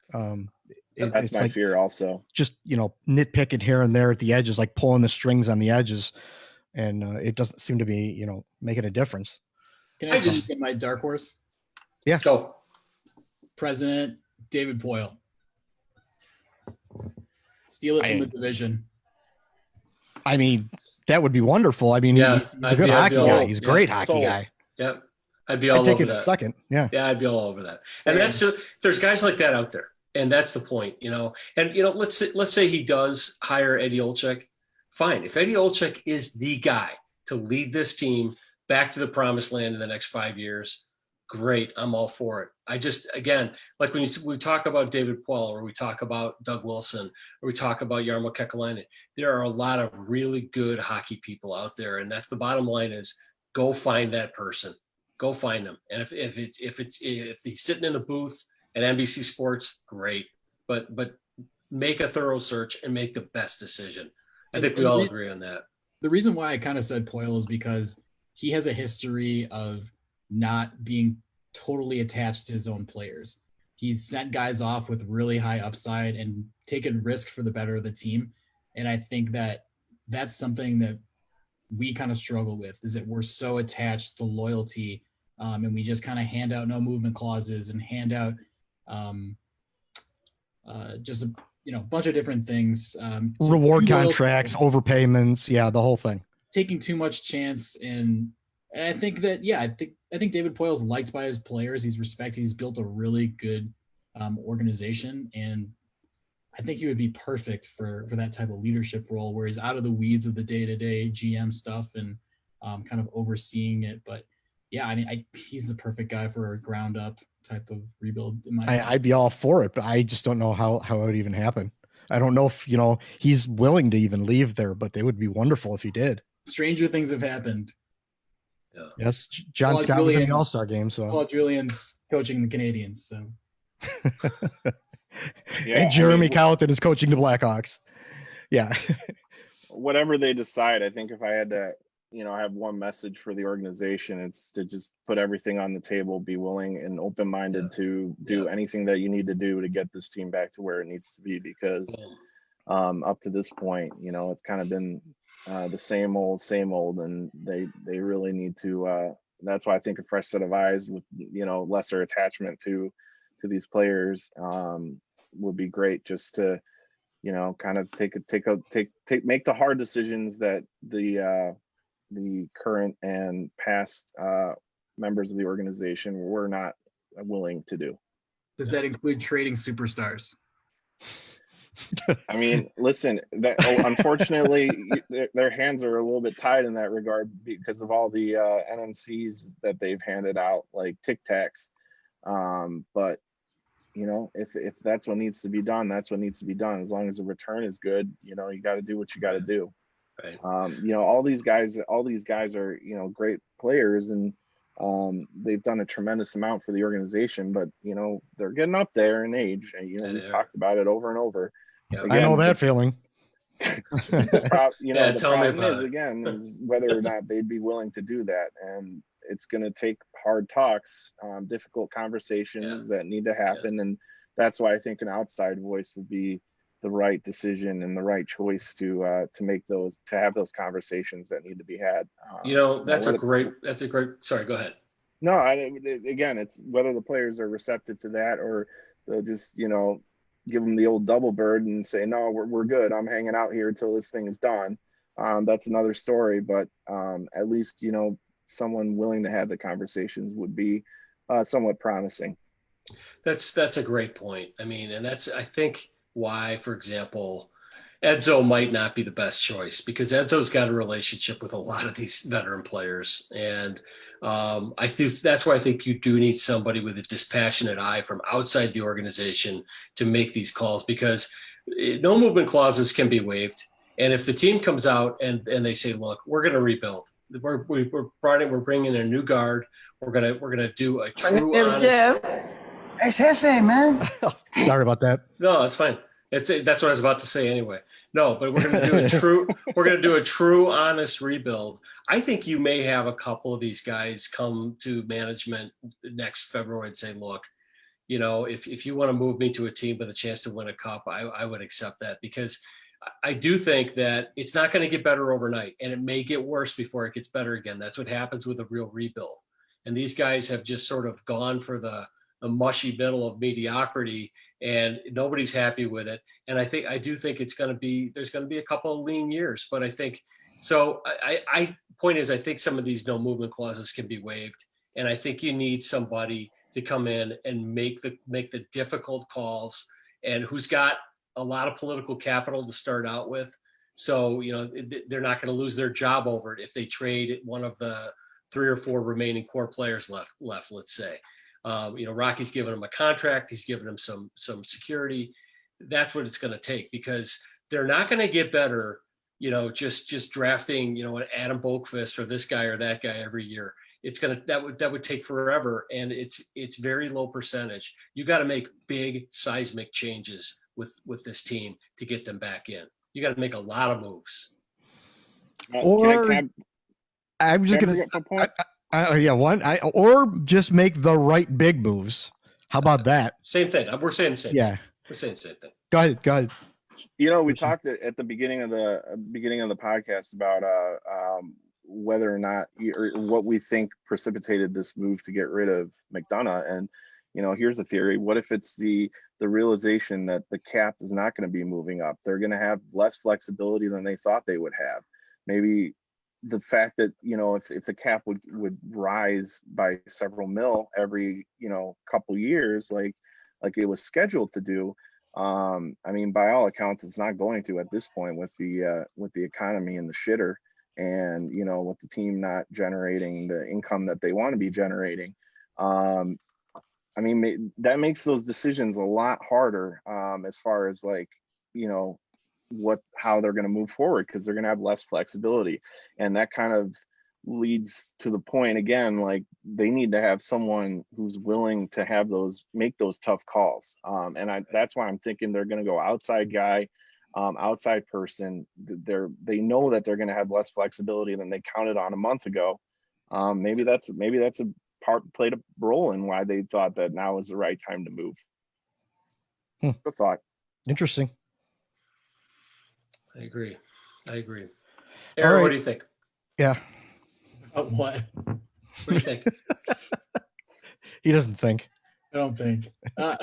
That's my fear also. Just, nitpicking here and there at the edges, like pulling the strings on the edges. And it doesn't seem to be, making a difference. Can I just get my dark horse? Yeah. Go. President David Poile. Steal it from the division. I mean, that would be wonderful. I mean, he's a good hockey guy. He's a great hockey guy. Yep. I'd be all over that. I'd take it a second. Yeah. Yeah, I'd be all over that. And there's guys like that out there. And that's the point, And let's say he does hire Eddie Olczyk. Fine. If Eddie Olczyk is the guy to lead this team back to the promised land in the next 5 years, great. I'm all for it. I just, again, like when we talk about David Poile, or we talk about Doug Wilson, or we talk about Jarmo Kekalainen, there are a lot of really good hockey people out there. And that's the bottom line is go find that person. Go find them. And if he's sitting in the booth at NBC Sports, great. But make a thorough search and make the best decision. I think we all agree on that. The reason why I kind of said Poile is because he has a history of not being totally attached to his own players. He's sent guys off with really high upside and taken risk for the better of the team. And I think that that's something that we kind of struggle with, is that we're so attached to loyalty, and we just kind of hand out no movement clauses and hand out just a bunch of different things. Reward contracts, overpayments, the whole thing. Taking too much chance, and I think that I think David Poyle's liked by his players. He's respected. He's built a really good organization, and I think he would be perfect for that type of leadership role, where he's out of the weeds of the day-to-day GM stuff and kind of overseeing it. But yeah, I mean, he's the perfect guy for a ground-up type of rebuild. I'd be all for it, but I just don't know how it would even happen. I don't know if he's willing to even leave there, but it would be wonderful if he did. Stranger things have happened. Yeah. Yes, John Scott was in the All-Star game, so Paul Julian's coaching the Canadians, so. And Jeremy Colleton is coaching the Blackhawks. Yeah. Whatever they decide, I think if I had to, have one message for the organization, it's to just put everything on the table, be willing and open-minded to do anything that you need to do to get this team back to where it needs to be, because up to this point, it's kind of been the same old, and they really need to, that's why I think a fresh set of eyes with, lesser attachment to these players would be great, just to, kind of make the hard decisions that the current and past members of the organization were not willing to do. Does that include trading superstars? I mean, listen, unfortunately, their hands are a little bit tied in that regard because of all the NMCs that they've handed out, like Tic Tacs. But if that's what needs to be done, that's what needs to be done. As long as the return is good, you got to do what you got to do. Right. All these guys are, great players, and they've done a tremendous amount for the organization, but they're getting up there in age, and we've talked about it over and over. Yeah. I know that feeling. The problem is is whether or not they'd be willing to do that, and it's going to take hard talks, difficult conversations that need to happen, and that's why I think an outside voice would be the right decision and the right choice to have those conversations that need to be had. That's a great. Sorry, go ahead. No, again, it's whether the players are receptive to that, or they'll just give them the old double bird and say, no, we're good. I'm hanging out here until this thing is done. That's another story, but at least someone willing to have the conversations would be somewhat promising. That's a great point. I mean, and that's, I think, why, for example, Edzo might not be the best choice, because Edzo's got a relationship with a lot of these veteran players. And I think that's why I think you do need somebody with a dispassionate eye from outside the organization to make these calls, because no movement clauses can be waived. And if the team comes out and they say, look, we're going to rebuild, we're bringing in a new guard, we're going to do a true honest. It's Hefe, man. Sorry about that. No, that's fine. That's what I was about to say anyway. No, but we're going to do a true, honest rebuild. I think you may have a couple of these guys come to management next February and say, look, if you want to move me to a team with a chance to win a cup, I would accept that, because I do think that it's not going to get better overnight, and it may get worse before it gets better again. That's what happens with a real rebuild. And these guys have just sort of gone for the mushy middle of mediocrity, and nobody's happy with it. And I do think there's going to be a couple of lean years, but I think, so point is, I think some of these no movement clauses can be waived. And I think you need somebody to come in and make the difficult calls, and who's got a lot of political capital to start out with. So, they're not going to lose their job over it if they trade one of the 3 or 4 remaining core players left, let's say. Rocky's given him a contract. He's given him some security. That's what it's going to take, because they're not going to get better, just drafting, an Adam Boqvist or this guy or that guy every year. That would take forever. And it's very low percentage. You got to make big seismic changes with this team to get them back in. You got to make a lot of moves. I'm just going to, or just make the right big moves. How about that? Same thing. We're saying the same. Yeah. We're saying the same thing. Go ahead. Go ahead. We talked at the beginning of the podcast about whether or not or what we think precipitated this move to get rid of McDonough. And here's a theory: what if it's the realization that the cap is not going to be moving up? They're going to have less flexibility than they thought they would have. Maybe the fact that if the cap would rise by several mil every couple years, like it was scheduled to do. I mean, by all accounts, it's not going to at this point with the economy in the shitter, and with the team not generating the income that they want to be generating. I mean, that makes those decisions a lot harder as far as how they're going to move forward, because they're going to have less flexibility, and that kind of leads to the point again, like they need to have someone who's willing to make those tough calls. That's why I'm thinking they're going to go outside guy, outside person. They know that they're going to have less flexibility than they counted on a month ago. Maybe that's a played a role in why they thought that now is the right time to move. Just a thought. Interesting. I agree. Aaron, right. what do you think? Yeah. What? What do you think? He doesn't think. I don't think. My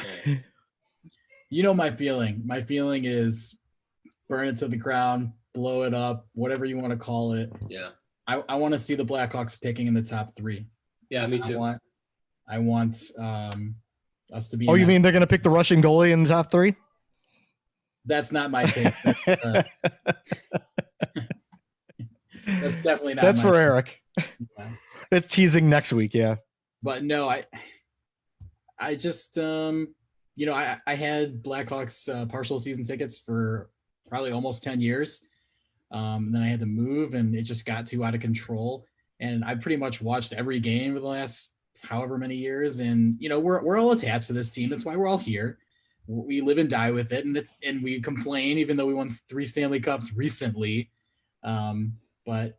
feeling. My feeling is burn it to the ground, blow it up, whatever you want to call it. Yeah. I want to see the Blackhawks picking in the top 3. Yeah, me too. I want us to be. Oh, you mean they're going to pick the Russian goalie in the top 3? That's not my take. That's definitely not. That's for take. Eric. Yeah. It's teasing next week. Yeah. But no, I just I had Blackhawks partial season tickets for probably almost 10 years. Then I had to move, and it just got too out of control. And I pretty much watched every game for the last however many years. And we're all attached to this team. That's why we're all here. We live and die with it, and we complain even though we won 3 Stanley Cups recently. But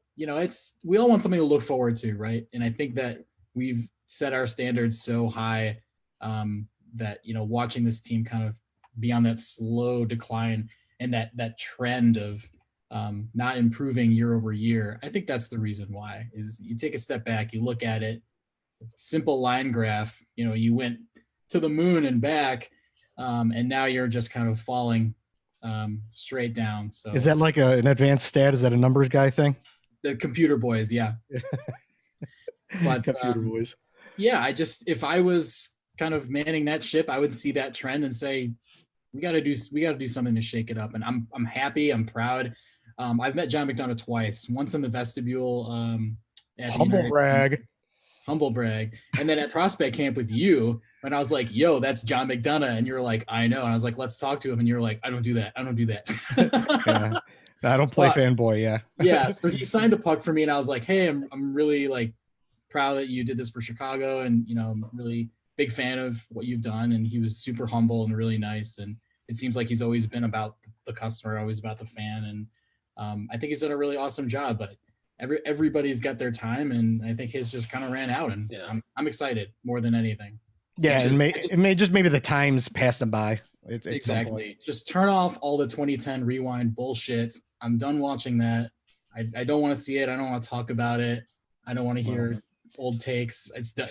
we all want something to look forward to, right? And I think that we've set our standards so high that watching this team kind of be on that slow decline and that trend of not improving year over year. I think that's the reason why. Is you take a step back, you look at it, simple line graph. You went to the moon and back. And now you're just kind of falling straight down. So is that like an advanced stat? Is that a numbers guy thing? The computer boys, yeah. But computer boys. Yeah, if I was kind of manning that ship, I would see that trend and say, we got to do something to shake it up. And I'm happy. I'm proud. I've met John McDonough twice. Once in the vestibule. At Humble brag. And then at prospect camp with you. And I was like, yo, that's John McDonough. And you're like, I know. And I was like, let's talk to him. And you're like, I don't do that. Yeah. I don't play fanboy. Yeah. Yeah. So he signed a puck for me. And I was like, hey, I'm really proud that you did this for Chicago. And, I'm really big fan of what you've done. And he was super humble and really nice. And it seems like he's always been about the customer, always about the fan. And I think he's done a really awesome job, but everybody's got their time. And I think his just kind of ran out. And yeah. I'm excited more than anything. Yeah, it may just maybe the times passed them by. Exactly. Just turn off all the 2010 rewind bullshit. I'm done watching that. I don't want to see it. I don't want to talk about it. I don't want to hear old takes. It's done.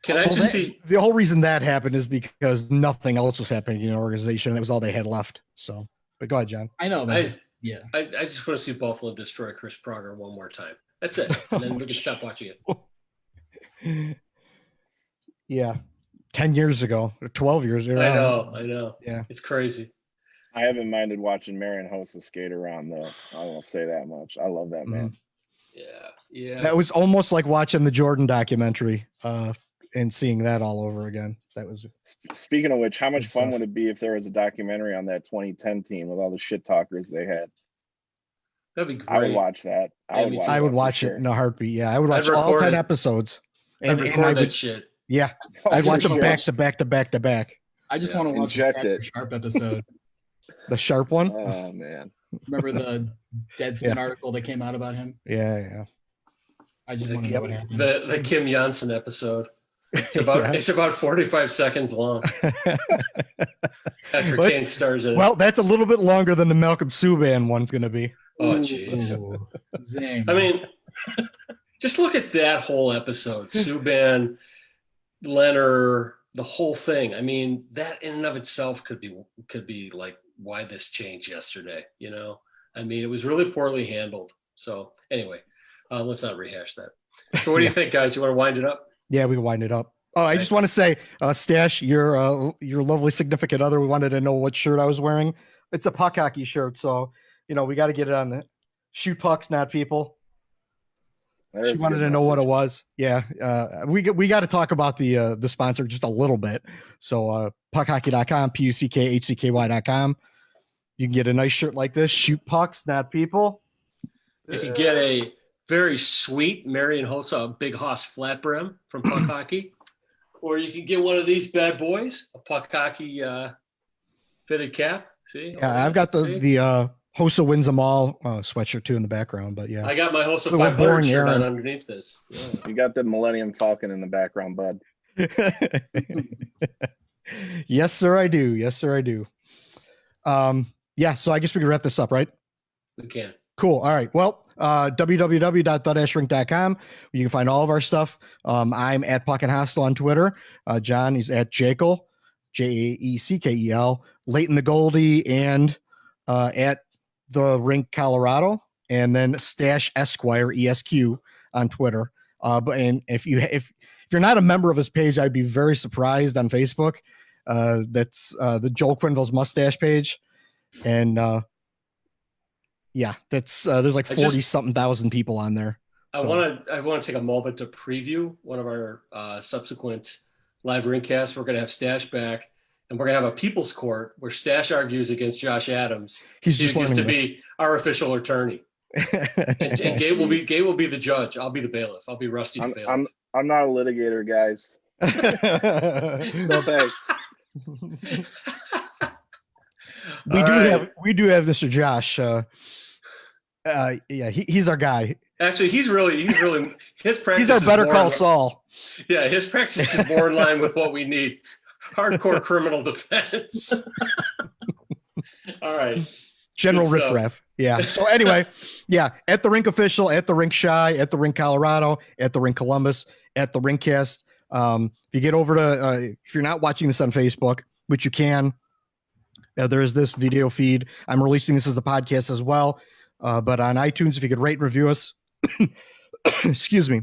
Can I just see the whole reason that happened is because nothing else was happening in the organization. That was all they had left. So, but go ahead, John. I know, but I just want to see Buffalo destroy Chris Pronger one more time. That's it, and then we can stop watching it. Yeah. 10 years ago, 12 years ago. I know. Yeah. It's crazy. I haven't minded watching Marian Hossa skate around though. I won't say that much. I love that man. Yeah. That was almost like watching the Jordan documentary and seeing that all over again. That was. Speaking of which, how much fun would it be if there was a documentary on that 2010 team with all the shit talkers they had? That'd be great. I would watch that. I would watch it in a heartbeat. Yeah, I would watch all 10 episodes. I'd record that shit. Yeah, I'd watch them back to back to back to back. I just want to watch the Sharp episode. The Sharp one? Oh, man. Remember the Deadspin article that came out about him? Yeah. I just want to know what happened. The Kim Janssen episode. It's about 45 seconds long. After Kane stars in it. Well, that's a little bit longer than the Malcolm Subban one's going to be. Oh, jeez. Zing. I mean, just look at that whole episode. Subban, Leonard, the whole thing. I mean, that in and of itself could be like why this changed yesterday, you know? I mean, it was really poorly handled. So anyway, let's not rehash that. So what do you think, guys? You want to wind it up? Yeah, we can wind it up. Oh, I just want to say, Stash, your lovely significant other, we wanted to know what shirt I was wearing. It's a puck hockey shirt, so we got to get it on the shoot pucks, not people. She wanted to know what it was. Yeah, we got to talk about the sponsor just a little bit. So puckhockey.com, puckhcky.com. You can get a nice shirt like this. Shoot pucks, not people. You can get a very sweet Marion Hossa Big Hoss flat brim from Puck Hockey, or you can get one of these bad boys, a Puck Hockey fitted cap. See? Yeah, I've got the Hossa wins them all sweatshirt too in the background, but yeah. I got my Hossa So 500 shirt Aaron. on underneath this. Yeah. You got the Millennium Falcon in the background, bud. Yes, sir, I do. Yes, sir, I do. Yeah, so I guess we can wrap this up, right? We can. Cool. All right. Well, www.the-rink.com. You can find all of our stuff. I'm at Puck and Hostel on Twitter. John is at Jekyll, Jaeckel, Leighton the Goldie, and at the Rink Colorado, and then Stash Esquire ESQ on Twitter. But if you're not a member of his page, I'd be very surprised on Facebook. That's the Joel Quinville's mustache page, and yeah, that's there's like 40 something thousand people on there. So. I want to take a moment to preview one of our subsequent live Rinkcasts. We're going to have Stash back, and we're going to have a people's court where Stash argues against Josh Adams. He's just learning to this. be our official attorney. and Gabe will be the judge. I'll be the bailiff. I'll be Rusty the bailiff. I'm not a litigator, guys. No thanks. We do have Mr. Josh. Yeah, he's our guy. Actually, he's really his practice. He's our Better Call Saul. Yeah, his practice is more in line with what we need. Hardcore criminal defense. All right. General riffraff. Yeah. So anyway, yeah, at the Rink Official, at the Rink Shy, at the Rink Colorado, at the Rink Columbus, at the Rinkcast. If you get over to, if you're not watching this on Facebook, which you can, there is this video feed. I'm releasing this as the podcast as well. But on iTunes, if you could rate and review us, excuse me,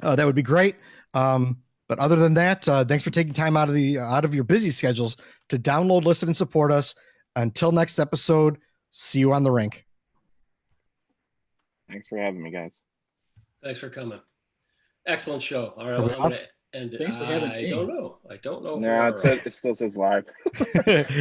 that would be great. But other than that, thanks for taking time out of your busy schedules to download, listen, and support us. Until next episode, see you on the rink. Thanks for having me, guys. Thanks for coming. Excellent show. All right, I'm going to end it. Thanks for having me. I don't know. No, it still says live.